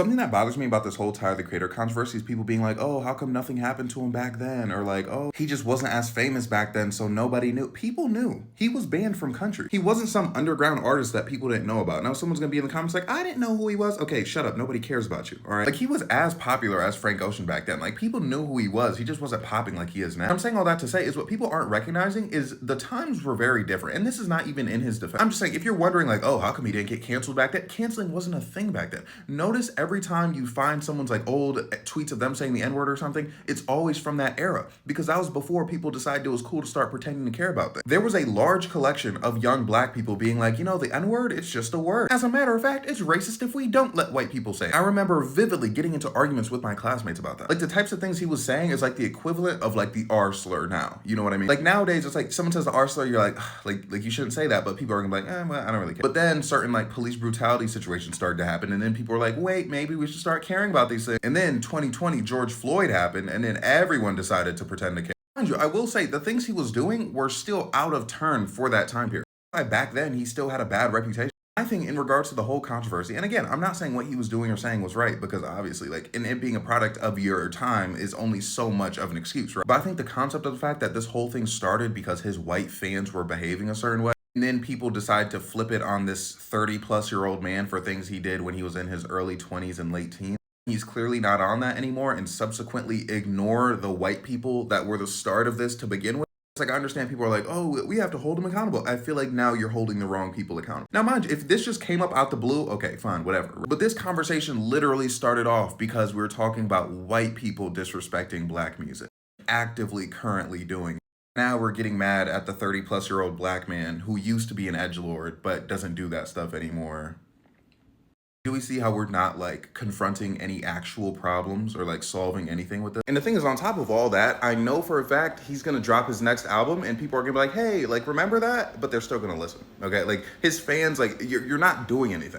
Something that bothers me about this whole Tyler the Creator controversy is people being like, oh, how come nothing happened to him back then? Or like, oh, he just wasn't as famous back then, so nobody knew. People knew. He was banned from country. He wasn't some underground artist that people didn't know about. Now someone's gonna be in the comments like, I didn't know who he was. Okay, shut up. Nobody cares about you, all right? Like, he was as popular as Frank Ocean back then. Like, people knew who he was. He just wasn't popping like he is now. I'm saying all that to say is what people aren't recognizing is the times were very different. And this is not even in his defense. I'm just saying, if you're wondering like, oh, how come he didn't get canceled back then? Canceling wasn't a thing back then. Notice every time you find someone's like old tweets of them saying the N-word or something, it's always from that era, because that was before people decided it was cool to start pretending to care about things. There was a large collection of young black people being like, you know, the N-word, it's just a word. As a matter of fact, it's racist if we don't let white people say it. I remember vividly getting into arguments with my classmates about that. Like, the types of things he was saying is like the equivalent of like the R slur now. You know what I mean? Like, nowadays, it's like someone says the R slur, you're like, like you shouldn't say that, but people are gonna be like, well, I don't really care. But then certain like police brutality situations started to happen, and then people were like, wait, maybe we should start caring about these things. And then 2020, George Floyd happened, and then everyone decided to pretend to care. Mind you, I will say the things he was doing were still out of turn for that time period. Back then, he still had a bad reputation. I think in regards to the whole controversy, and again, I'm not saying what he was doing or saying was right, because obviously, like, in it being a product of your time is only so much of an excuse, right? But I think the concept of the fact that this whole thing started because his white fans were behaving a certain way, and then people decide to flip it on this 30-plus-year-old man for things he did when he was in his early 20s and late teens. He's clearly not on that anymore, and subsequently ignore the white people that were the start of this to begin with. It's like, I understand people are like, oh, we have to hold him accountable. I feel like now you're holding the wrong people accountable. Now, mind you, if this just came up out the blue, okay, fine, whatever. But this conversation literally started off because we were talking about white people disrespecting black music, actively currently doing. Now we're getting mad at the 30-plus-year-old black man who used to be an edgelord but doesn't do that stuff anymore. Do we see how we're not like confronting any actual problems or like solving anything with this? And the thing is, on top of all that, I know for a fact he's gonna drop his next album and people are gonna be like, hey, like, remember that? But they're still gonna listen, okay? Like, his fans, like, you're not doing anything.